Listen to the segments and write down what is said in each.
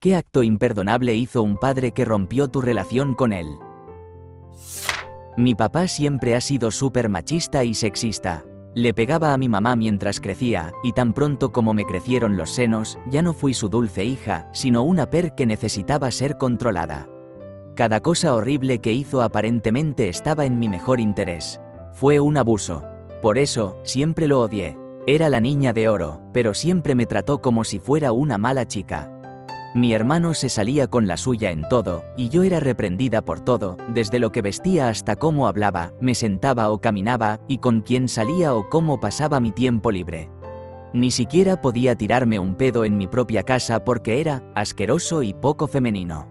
¿Qué acto imperdonable hizo un padre que rompió tu relación con él? Mi papá siempre ha sido súper machista y sexista. Le pegaba a mi mamá mientras crecía, y tan pronto como me crecieron los senos, ya no fui su dulce hija, sino una que necesitaba ser controlada. Cada cosa horrible que hizo aparentemente estaba en mi mejor interés. Fue un abuso. Por eso, siempre lo odié. Era la niña de oro, pero siempre me trató como si fuera una mala chica. Mi hermano se salía con la suya en todo, y yo era reprendida por todo, desde lo que vestía hasta cómo hablaba, me sentaba o caminaba, y con quién salía o cómo pasaba mi tiempo libre. Ni siquiera podía tirarme un pedo en mi propia casa porque era asqueroso y poco femenino.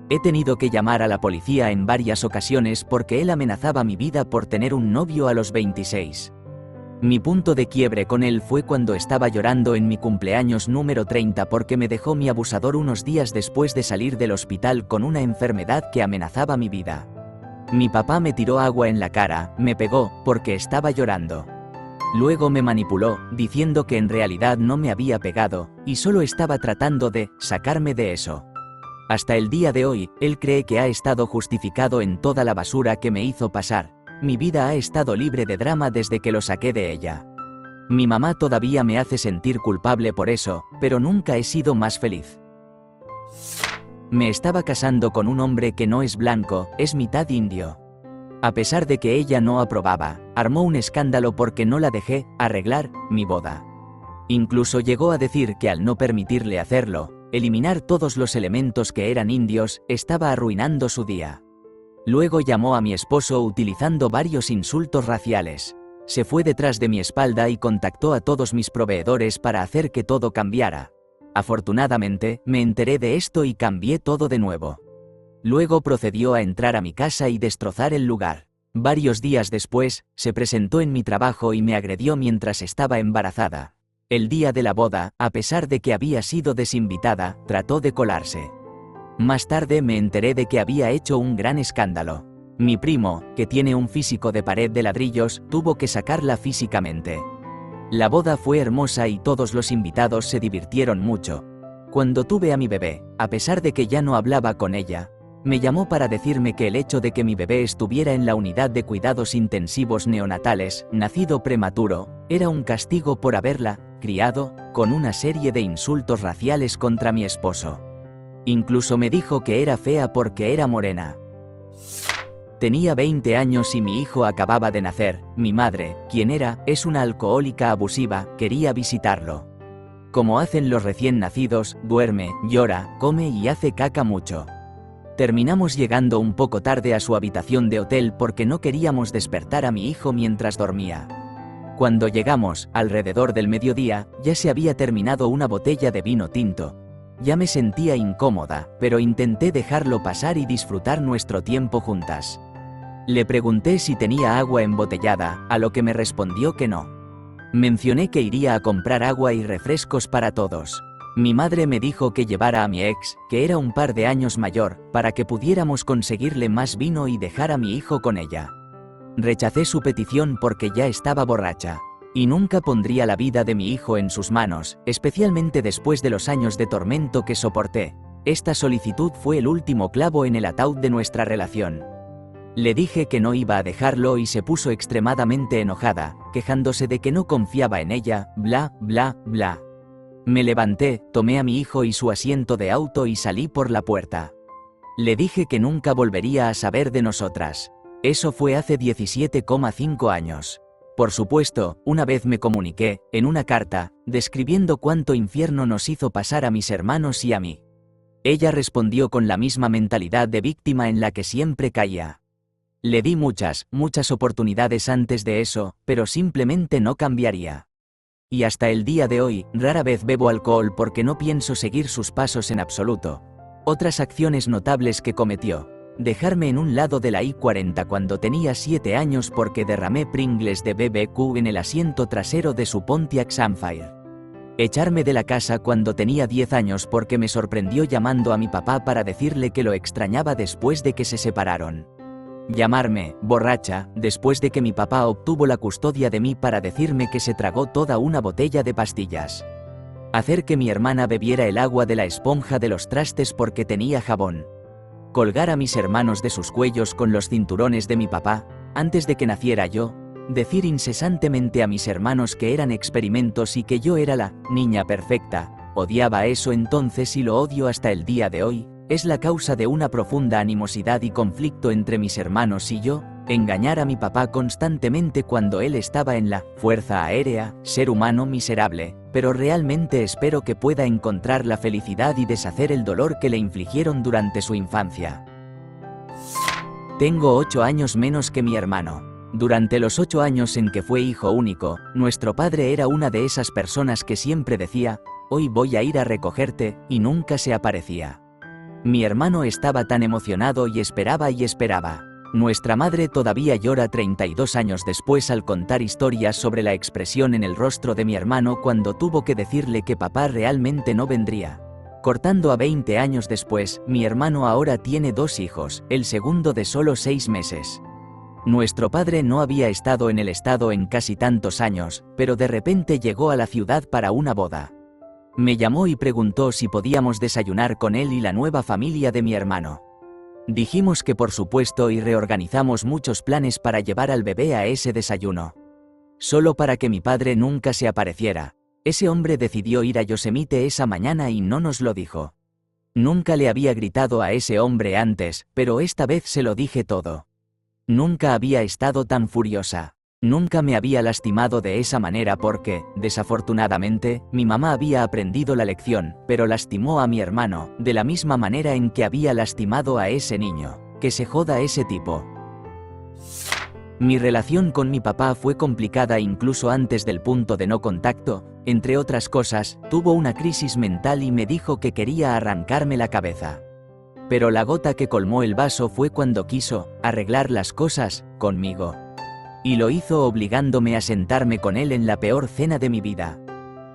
He tenido que llamar a la policía en varias ocasiones porque él amenazaba mi vida por tener un novio a los 26. Mi punto de quiebre con él fue cuando estaba llorando en mi cumpleaños número 30 porque me dejó mi abusador unos días después de salir del hospital con una enfermedad que amenazaba mi vida. Mi papá me tiró agua en la cara, me pegó, porque estaba llorando. Luego me manipuló, diciendo que en realidad no me había pegado, y solo estaba tratando de sacarme de eso. Hasta el día de hoy, él cree que ha estado justificado en toda la basura que me hizo pasar. Mi vida ha estado libre de drama desde que lo saqué de ella. Mi mamá todavía me hace sentir culpable por eso, pero nunca he sido más feliz. Me estaba casando con un hombre que no es blanco, es mitad indio. A pesar de que ella no aprobaba, armó un escándalo porque no la dejé arreglar mi boda. Incluso llegó a decir que al no permitirle hacerlo, eliminar todos los elementos que eran indios, estaba arruinando su día. Luego llamó a mi esposo utilizando varios insultos raciales. Se fue detrás de mi espalda y contactó a todos mis proveedores para hacer que todo cambiara. Afortunadamente, me enteré de esto y cambié todo de nuevo. Luego procedió a entrar a mi casa y destrozar el lugar. Varios días después, se presentó en mi trabajo y me agredió mientras estaba embarazada. El día de la boda, a pesar de que había sido desinvitada, trató de colarse. Más tarde me enteré de que había hecho un gran escándalo. Mi primo, que tiene un físico de pared de ladrillos, tuvo que sacarla físicamente. La boda fue hermosa y todos los invitados se divirtieron mucho. Cuando tuve a mi bebé, a pesar de que ya no hablaba con ella, me llamó para decirme que el hecho de que mi bebé estuviera en la unidad de cuidados intensivos neonatales, nacido prematuro, era un castigo por haberla criado, con una serie de insultos raciales contra mi esposo. Incluso me dijo que era fea porque era morena. Tenía 20 años y mi hijo acababa de nacer. Mi madre, quien es una alcohólica abusiva, quería visitarlo. Como hacen los recién nacidos, duerme, llora, come y hace caca mucho. Terminamos llegando un poco tarde a su habitación de hotel porque no queríamos despertar a mi hijo mientras dormía. Cuando llegamos, alrededor del mediodía, ya se había terminado una botella de vino tinto. Ya me sentía incómoda, pero intenté dejarlo pasar y disfrutar nuestro tiempo juntas. Le pregunté si tenía agua embotellada, a lo que me respondió que no. Mencioné que iría a comprar agua y refrescos para todos. Mi madre me dijo que llevara a mi ex, que era un par de años mayor, para que pudiéramos conseguirle más vino y dejar a mi hijo con ella. Rechacé su petición porque ya estaba borracha. Y nunca pondría la vida de mi hijo en sus manos, especialmente después de los años de tormento que soporté. Esta solicitud fue el último clavo en el ataúd de nuestra relación. Le dije que no iba a dejarlo y se puso extremadamente enojada, quejándose de que no confiaba en ella, bla, bla, bla. Me levanté, tomé a mi hijo y su asiento de auto y salí por la puerta. Le dije que nunca volvería a saber de nosotras. Eso fue hace 17,5 años. Por supuesto, una vez me comuniqué, en una carta, describiendo cuánto infierno nos hizo pasar a mis hermanos y a mí. Ella respondió con la misma mentalidad de víctima en la que siempre caía. Le di muchas oportunidades antes de eso, pero simplemente no cambiaría. Y hasta el día de hoy, rara vez bebo alcohol porque no pienso seguir sus pasos en absoluto. Otras acciones notables que cometió: dejarme en un lado de la I-40 cuando tenía 7 años porque derramé Pringles de BBQ en el asiento trasero de su Pontiac Sunfire. Echarme de la casa cuando tenía 10 años porque me sorprendió llamando a mi papá para decirle que lo extrañaba después de que se separaron. Llamarme borracha después de que mi papá obtuvo la custodia de mí para decirme que se tragó toda una botella de pastillas. Hacer que mi hermana bebiera el agua de la esponja de los trastes porque tenía jabón. Colgar a mis hermanos de sus cuellos con los cinturones de mi papá, antes de que naciera yo. Decir incesantemente a mis hermanos que eran experimentos y que yo era la niña perfecta. Odiaba eso entonces y lo odio hasta el día de hoy. Es la causa de una profunda animosidad y conflicto entre mis hermanos y yo. Engañar a mi papá constantemente cuando él estaba en la Fuerza Aérea, ser humano miserable, pero realmente espero que pueda encontrar la felicidad y deshacer el dolor que le infligieron durante su infancia. Tengo 8 años menos que mi hermano. Durante los 8 años en que fue hijo único, nuestro padre era una de esas personas que siempre decía, hoy voy a ir a recogerte, y nunca se aparecía. Mi hermano estaba tan emocionado y esperaba y esperaba. Nuestra madre todavía llora 32 años después al contar historias sobre la expresión en el rostro de mi hermano cuando tuvo que decirle que papá realmente no vendría. Cortando a 20 años después, mi hermano ahora tiene 2 hijos, el segundo de solo 6 meses. Nuestro padre no había estado en el estado en casi tantos años, pero de repente llegó a la ciudad para una boda. Me llamó y preguntó si podíamos desayunar con él y la nueva familia de mi hermano. Dijimos que por supuesto y reorganizamos muchos planes para llevar al bebé a ese desayuno. Solo para que mi padre nunca se apareciera. Ese hombre decidió ir a Yosemite esa mañana y no nos lo dijo. Nunca le había gritado a ese hombre antes, pero esta vez se lo dije todo. Nunca había estado tan furiosa. Nunca me había lastimado de esa manera porque, desafortunadamente, mi mamá había aprendido la lección, pero lastimó a mi hermano, de la misma manera en que había lastimado a ese niño. Que se joda ese tipo. Mi relación con mi papá fue complicada incluso antes del punto de no contacto. Entre otras cosas, tuvo una crisis mental y me dijo que quería arrancarme la cabeza. Pero la gota que colmó el vaso fue cuando quiso arreglar las cosas conmigo. Y lo hizo obligándome a sentarme con él en la peor cena de mi vida.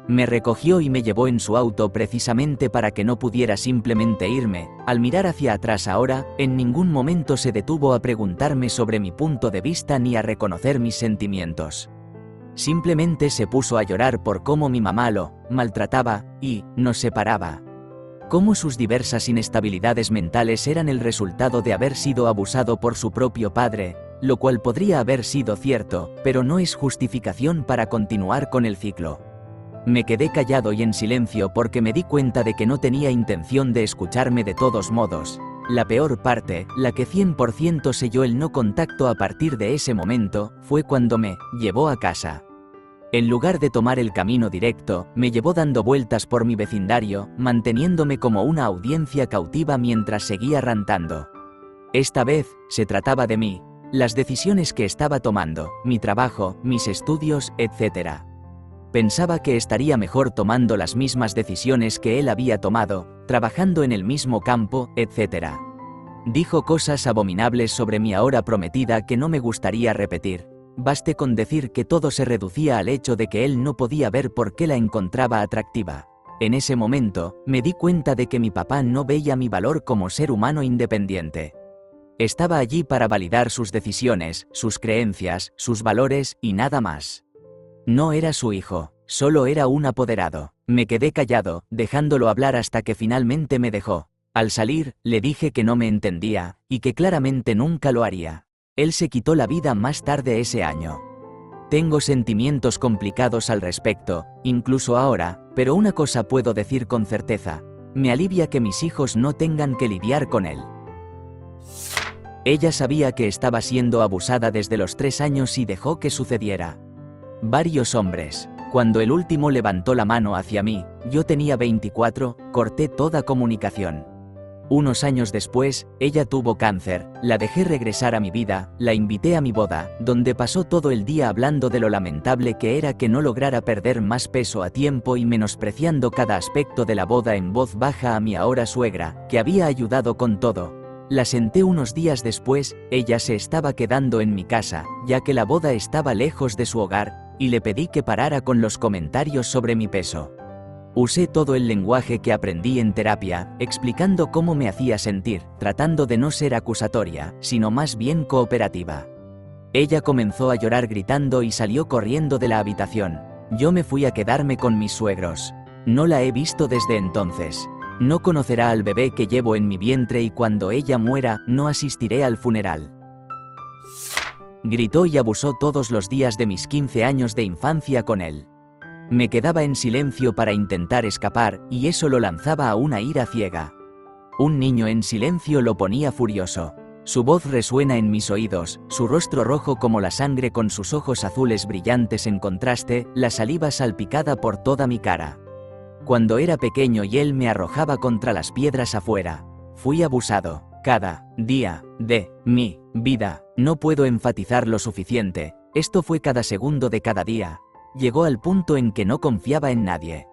Me recogió y me llevó en su auto precisamente para que no pudiera simplemente irme. Al mirar hacia atrás ahora, en ningún momento se detuvo a preguntarme sobre mi punto de vista ni a reconocer mis sentimientos. Simplemente se puso a llorar por cómo mi mamá lo maltrataba y nos separaba. Cómo sus diversas inestabilidades mentales eran el resultado de haber sido abusado por su propio padre, lo cual podría haber sido cierto, pero no es justificación para continuar con el ciclo. Me quedé callado y en silencio porque me di cuenta de que no tenía intención de escucharme de todos modos. La peor parte, la que 100% selló el no contacto a partir de ese momento, fue cuando me llevó a casa. En lugar de tomar el camino directo, me llevó dando vueltas por mi vecindario, manteniéndome como una audiencia cautiva mientras seguía rantando. Esta vez, se trataba de mí, las decisiones que estaba tomando, mi trabajo, mis estudios, etc. Pensaba que estaría mejor tomando las mismas decisiones que él había tomado, trabajando en el mismo campo, etc. Dijo cosas abominables sobre mi ahora prometida que no me gustaría repetir. Baste con decir que todo se reducía al hecho de que él no podía ver por qué la encontraba atractiva. En ese momento, me di cuenta de que mi papá no veía mi valor como ser humano independiente. Estaba allí para validar sus decisiones, sus creencias, sus valores y nada más. No era su hijo, solo era un apoderado. Me quedé callado, dejándolo hablar hasta que finalmente me dejó. Al salir, le dije que no me entendía, y que claramente nunca lo haría. Él se quitó la vida más tarde ese año. Tengo sentimientos complicados al respecto, incluso ahora, pero una cosa puedo decir con certeza. Me alivia que mis hijos no tengan que lidiar con él. Ella sabía que estaba siendo abusada desde los 3 años y dejó que sucediera. Varios hombres. Cuando el último levantó la mano hacia mí, yo tenía 24, corté toda comunicación. Unos años después, ella tuvo cáncer, la dejé regresar a mi vida, la invité a mi boda, donde pasó todo el día hablando de lo lamentable que era que no lograra perder más peso a tiempo y menospreciando cada aspecto de la boda en voz baja a mi ahora suegra, que había ayudado con todo. La senté unos días después, ella se estaba quedando en mi casa, ya que la boda estaba lejos de su hogar, y le pedí que parara con los comentarios sobre mi peso. Usé todo el lenguaje que aprendí en terapia, explicando cómo me hacía sentir, tratando de no ser acusatoria, sino más bien cooperativa. Ella comenzó a llorar gritando y salió corriendo de la habitación. Yo me fui a quedarme con mis suegros. No la he visto desde entonces. No conocerá al bebé que llevo en mi vientre y cuando ella muera, no asistiré al funeral. Gritó y abusó todos los días de mis 15 años de infancia con él. Me quedaba en silencio para intentar escapar, y eso lo lanzaba a una ira ciega. Un niño en silencio lo ponía furioso. Su voz resuena en mis oídos, su rostro rojo como la sangre con sus ojos azules brillantes en contraste, la saliva salpicada por toda mi cara. Cuando era pequeño y él me arrojaba contra las piedras afuera. Fui abusado, cada día, de mi vida. No puedo enfatizar lo suficiente, esto fue cada segundo de cada día. Llegó al punto en que no confiaba en nadie.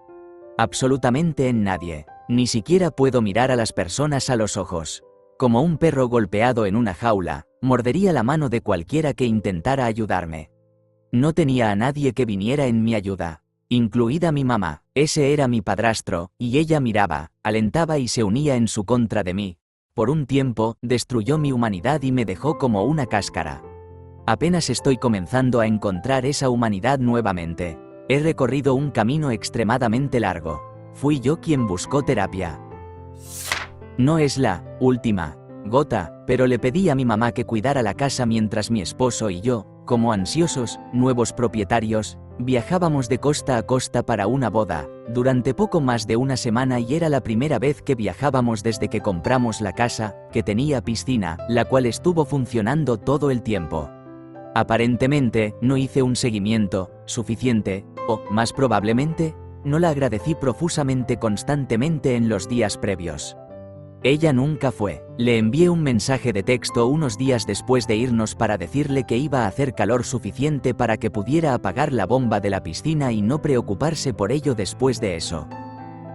Absolutamente en nadie. Ni siquiera puedo mirar a las personas a los ojos. Como un perro golpeado en una jaula, mordería la mano de cualquiera que intentara ayudarme. No tenía a nadie que viniera en mi ayuda, incluida mi mamá. Ese era mi padrastro, y ella miraba, alentaba y se unía en su contra de mí. Por un tiempo, destruyó mi humanidad y me dejó como una cáscara. Apenas estoy comenzando a encontrar esa humanidad nuevamente. He recorrido un camino extremadamente largo. Fui yo quien buscó terapia. No es la última gota, pero le pedí a mi mamá que cuidara la casa mientras mi esposo y yo, como ansiosos, nuevos propietarios, viajábamos de costa a costa para una boda, durante poco más de una semana y era la primera vez que viajábamos desde que compramos la casa, que tenía piscina, la cual estuvo funcionando todo el tiempo. Aparentemente, no hice un seguimiento suficiente, o, más probablemente, no la agradecí profusamente constantemente en los días previos. Ella nunca fue. Le envié un mensaje de texto unos días después de irnos para decirle que iba a hacer calor suficiente para que pudiera apagar la bomba de la piscina y no preocuparse por ello después de eso.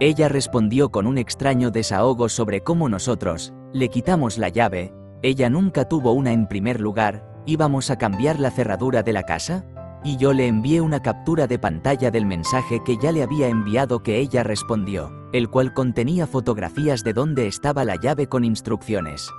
Ella respondió con un extraño desahogo sobre cómo nosotros le quitamos la llave. Ella nunca tuvo una en primer lugar. ¿Íbamos a cambiar la cerradura de la casa? Y yo le envié una captura de pantalla del mensaje que ya le había enviado que ella respondió, el cual contenía fotografías de dónde estaba la llave con instrucciones.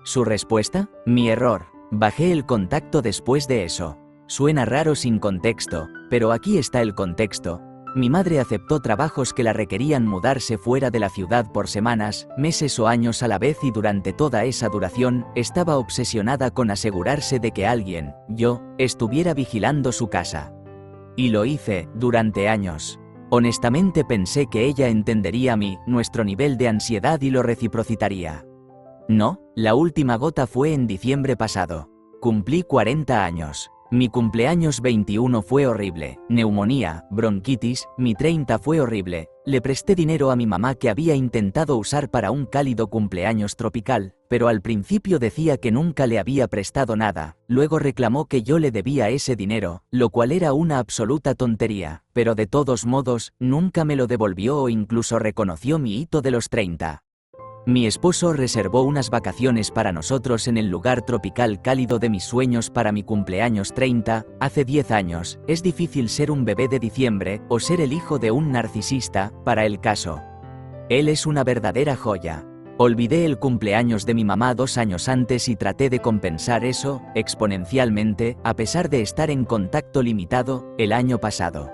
¿Su respuesta? Mi error. Bajé el contacto después de eso. Suena raro sin contexto, pero aquí está el contexto. Mi madre aceptó trabajos que la requerían mudarse fuera de la ciudad por semanas, meses o años a la vez y durante toda esa duración, estaba obsesionada con asegurarse de que alguien, yo, estuviera vigilando su casa. Y lo hice, durante años. Honestamente pensé que ella entendería nuestro nivel de ansiedad y lo reciprocitaría. No, la última gota fue en diciembre pasado. Cumplí 40 años. Mi cumpleaños 21 fue horrible, neumonía, bronquitis, mi 30 fue horrible, le presté dinero a mi mamá que había intentado usar para un cálido cumpleaños tropical, pero al principio decía que nunca le había prestado nada, luego reclamó que yo le debía ese dinero, lo cual era una absoluta tontería, pero de todos modos, nunca me lo devolvió o incluso reconoció mi hito de los 30. Mi esposo reservó unas vacaciones para nosotros en el lugar tropical cálido de mis sueños para mi cumpleaños 30, hace 10 años. Es difícil ser un bebé de diciembre o ser el hijo de un narcisista, para el caso. Él es una verdadera joya. Olvidé el cumpleaños de mi mamá 2 años antes y traté de compensar eso, exponencialmente, a pesar de estar en contacto limitado, el año pasado.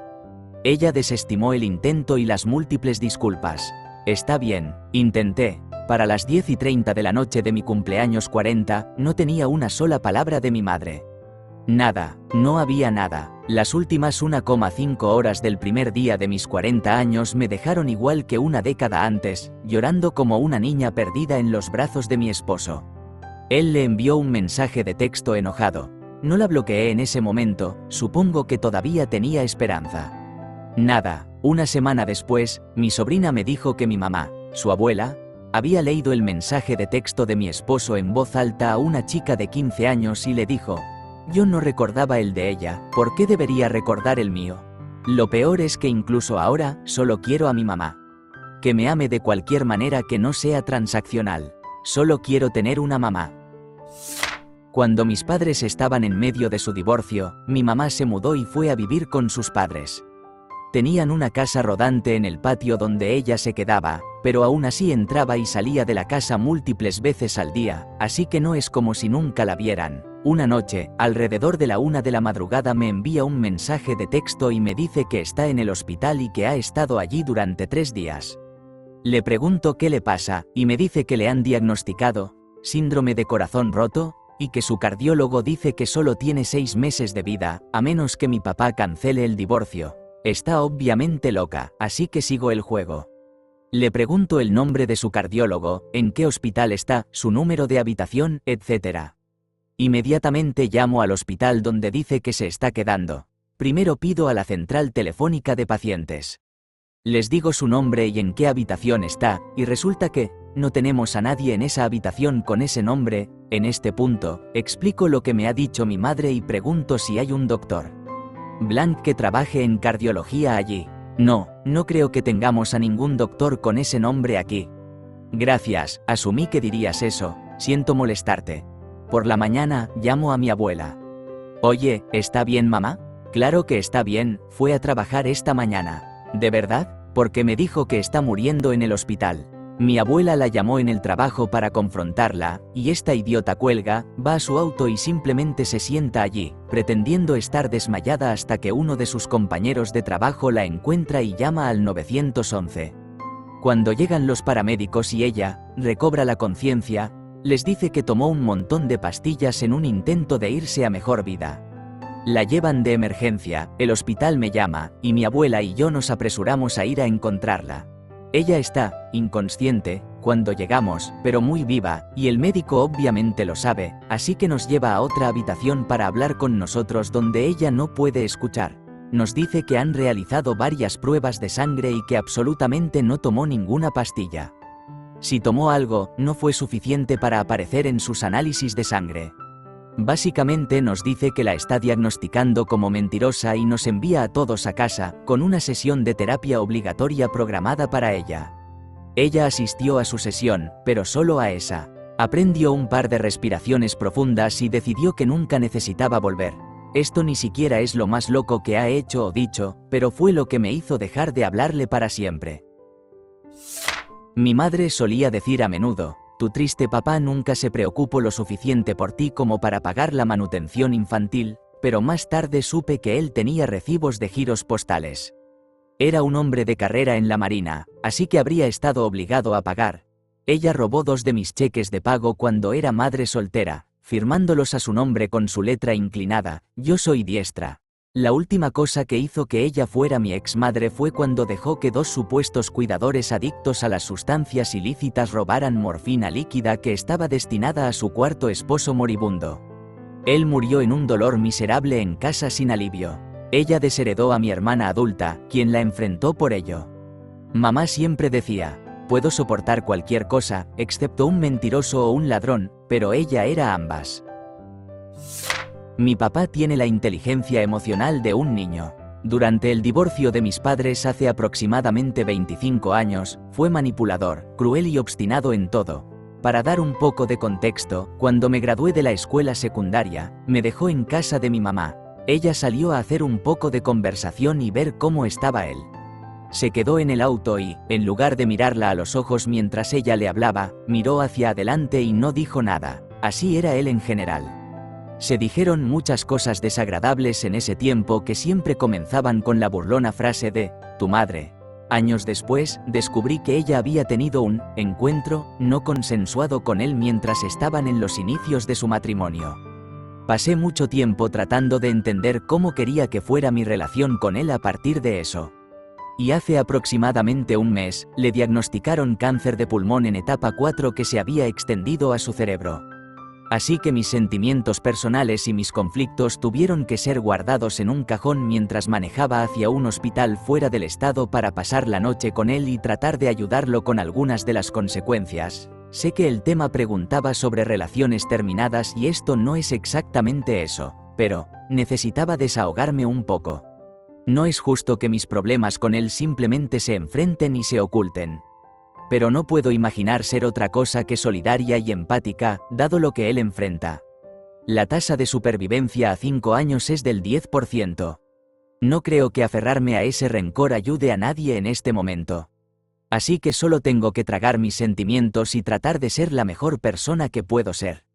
Ella desestimó el intento y las múltiples disculpas. Está bien, intenté. Para las 10:30 de la noche de mi cumpleaños 40, no tenía una sola palabra de mi madre. Nada, no había nada. Las últimas 1,5 horas del primer día de mis 40 años me dejaron igual que una década antes, llorando como una niña perdida en los brazos de mi esposo. Él le envió un mensaje de texto enojado. No la bloqueé en ese momento, supongo que todavía tenía esperanza. Nada, una semana después, mi sobrina me dijo que mi mamá, su abuela, había leído el mensaje de texto de mi esposo en voz alta a una chica de 15 años y le dijo, yo no recordaba el de ella, ¿por qué debería recordar el mío? Lo peor es que incluso ahora, solo quiero a mi mamá. Que me ame de cualquier manera que no sea transaccional. Solo quiero tener una mamá. Cuando mis padres estaban en medio de su divorcio, mi mamá se mudó y fue a vivir con sus padres. Tenían una casa rodante en el patio donde ella se quedaba, pero aún así entraba y salía de la casa múltiples veces al día, así que no es como si nunca la vieran. Una noche, alrededor de la 1 de la madrugada me envía un mensaje de texto y me dice que está en el hospital y que ha estado allí durante 3 días. Le pregunto qué le pasa, y me dice que le han diagnosticado síndrome de corazón roto, y que su cardiólogo dice que solo tiene 6 meses de vida, a menos que mi papá cancele el divorcio. Está obviamente loca, así que sigo el juego. Le pregunto el nombre de su cardiólogo, en qué hospital está, su número de habitación, etc. Inmediatamente llamo al hospital donde dice que se está quedando. Primero pido a la central telefónica de pacientes. Les digo su nombre y en qué habitación está, y resulta que no tenemos a nadie en esa habitación con ese nombre. En este punto, explico lo que me ha dicho mi madre y pregunto si hay un doctor Blanc que trabaje en cardiología allí. No creo que tengamos a ningún doctor con ese nombre aquí. Gracias, asumí que dirías eso, siento molestarte. Por la mañana, llamo a mi abuela. Oye, ¿está bien mamá? Claro que está bien, fue a trabajar esta mañana. ¿De verdad? Porque me dijo que está muriendo en el hospital. Mi abuela la llamó en el trabajo para confrontarla, y esta idiota cuelga, va a su auto y simplemente se sienta allí, pretendiendo estar desmayada hasta que uno de sus compañeros de trabajo la encuentra y llama al 911. Cuando llegan los paramédicos y ella recobra la conciencia, les dice que tomó un montón de pastillas en un intento de irse a mejor vida. La llevan de emergencia, el hospital me llama, y mi abuela y yo nos apresuramos a ir a encontrarla. Ella está inconsciente cuando llegamos, pero muy viva, y el médico obviamente lo sabe, así que nos lleva a otra habitación para hablar con nosotros donde ella no puede escuchar. Nos dice que han realizado varias pruebas de sangre y que absolutamente no tomó ninguna pastilla. Si tomó algo, no fue suficiente para aparecer en sus análisis de sangre. Básicamente nos dice que la está diagnosticando como mentirosa y nos envía a todos a casa, con una sesión de terapia obligatoria programada para ella. Ella asistió a su sesión, pero solo a esa. Aprendió un par de respiraciones profundas y decidió que nunca necesitaba volver. Esto ni siquiera es lo más loco que ha hecho o dicho, pero fue lo que me hizo dejar de hablarle para siempre. Mi madre solía decir a menudo: tu triste papá nunca se preocupó lo suficiente por ti como para pagar la manutención infantil, pero más tarde supe que él tenía recibos de giros postales. Era un hombre de carrera en la Marina, así que habría estado obligado a pagar. Ella robó 2 de mis cheques de pago cuando era madre soltera, firmándolos a su nombre con su letra inclinada: yo soy diestra. La última cosa que hizo que ella fuera mi exmadre fue cuando dejó que 2 supuestos cuidadores adictos a las sustancias ilícitas robaran morfina líquida que estaba destinada a su cuarto esposo moribundo. Él murió en un dolor miserable en casa sin alivio. Ella desheredó a mi hermana adulta, quien la enfrentó por ello. Mamá siempre decía: puedo soportar cualquier cosa, excepto un mentiroso o un ladrón, pero ella era ambas. Mi papá tiene la inteligencia emocional de un niño. Durante el divorcio de mis padres hace aproximadamente 25 años, fue manipulador, cruel y obstinado en todo. Para dar un poco de contexto, cuando me gradué de la escuela secundaria, me dejó en casa de mi mamá. Ella salió a hacer un poco de conversación y ver cómo estaba él. Se quedó en el auto y, en lugar de mirarla a los ojos mientras ella le hablaba, miró hacia adelante y no dijo nada. Así era él en general. Se dijeron muchas cosas desagradables en ese tiempo que siempre comenzaban con la burlona frase de «tu madre». Años después, descubrí que ella había tenido un encuentro no consensuado con él mientras estaban en los inicios de su matrimonio. Pasé mucho tiempo tratando de entender cómo quería que fuera mi relación con él a partir de eso. Y hace aproximadamente un mes, le diagnosticaron cáncer de pulmón en etapa 4 que se había extendido a su cerebro. Así que mis sentimientos personales y mis conflictos tuvieron que ser guardados en un cajón mientras manejaba hacia un hospital fuera del estado para pasar la noche con él y tratar de ayudarlo con algunas de las consecuencias. Sé que el tema preguntaba sobre relaciones terminadas y esto no es exactamente eso, pero necesitaba desahogarme un poco. No es justo que mis problemas con él simplemente se enfrenten y se oculten. Pero no puedo imaginar ser otra cosa que solidaria y empática, dado lo que él enfrenta. La tasa de supervivencia a 5 años es del 10%. No creo que aferrarme a ese rencor ayude a nadie en este momento. Así que solo tengo que tragar mis sentimientos y tratar de ser la mejor persona que puedo ser.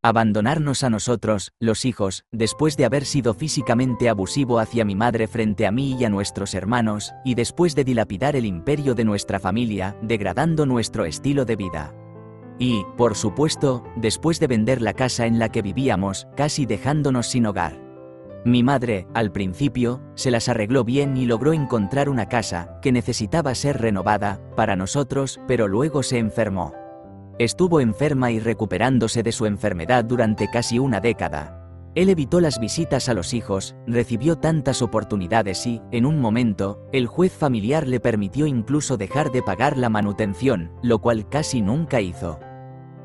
Abandonarnos a nosotros, los hijos, después de haber sido físicamente abusivo hacia mi madre frente a mí y a nuestros hermanos, y después de dilapidar el imperio de nuestra familia, degradando nuestro estilo de vida. Y, por supuesto, después de vender la casa en la que vivíamos, casi dejándonos sin hogar. Mi madre, al principio, se las arregló bien y logró encontrar una casa, que necesitaba ser renovada, para nosotros, pero luego se enfermó. Estuvo enferma y recuperándose de su enfermedad durante casi una década. Él evitó las visitas a los hijos, recibió tantas oportunidades y, en un momento, el juez familiar le permitió incluso dejar de pagar la manutención, lo cual casi nunca hizo.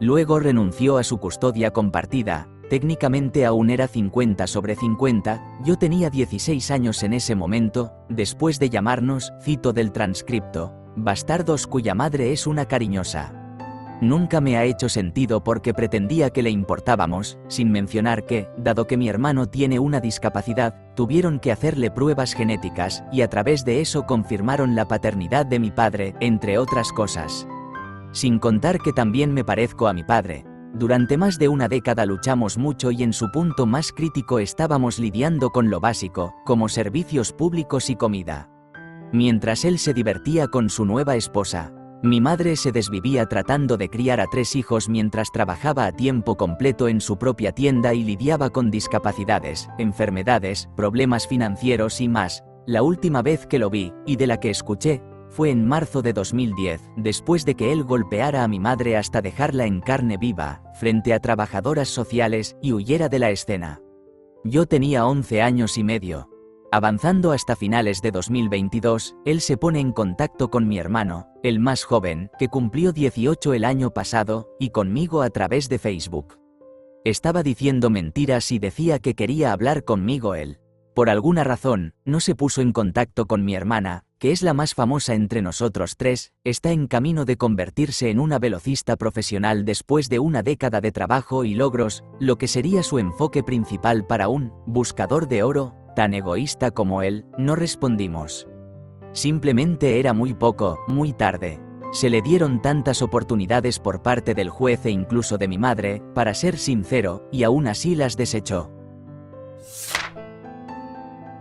Luego renunció a su custodia compartida. Técnicamente aún era 50/50, yo tenía 16 años en ese momento, después de llamarnos, cito del transcripto, bastardos cuya madre es una cariñosa. Nunca me ha hecho sentido porque pretendía que le importábamos, sin mencionar que, dado que mi hermano tiene una discapacidad, tuvieron que hacerle pruebas genéticas, y a través de eso confirmaron la paternidad de mi padre, entre otras cosas. Sin contar que también me parezco a mi padre. Durante más de una década luchamos mucho y en su punto más crítico estábamos lidiando con lo básico, como servicios públicos y comida. Mientras él se divertía con su nueva esposa, mi madre se desvivía tratando de criar a 3 hijos mientras trabajaba a tiempo completo en su propia tienda y lidiaba con discapacidades, enfermedades, problemas financieros y más. La última vez que lo vi, y de la que escuché, fue en marzo de 2010, después de que él golpeara a mi madre hasta dejarla en carne viva, frente a trabajadoras sociales, y huyera de la escena. Yo tenía 11 años y medio. Avanzando hasta finales de 2022, él se pone en contacto con mi hermano, el más joven, que cumplió 18 el año pasado, y conmigo a través de Facebook. Estaba diciendo mentiras y decía que quería hablar conmigo él. Por alguna razón, no se puso en contacto con mi hermana, que es la más famosa entre nosotros 3, está en camino de convertirse en una velocista profesional después de una década de trabajo y logros, lo que sería su enfoque principal para un buscador de oro. Tan egoísta como él, no respondimos. Simplemente era muy poco, muy tarde. Se le dieron tantas oportunidades por parte del juez e incluso de mi madre, para ser sincero, y aún así las desechó.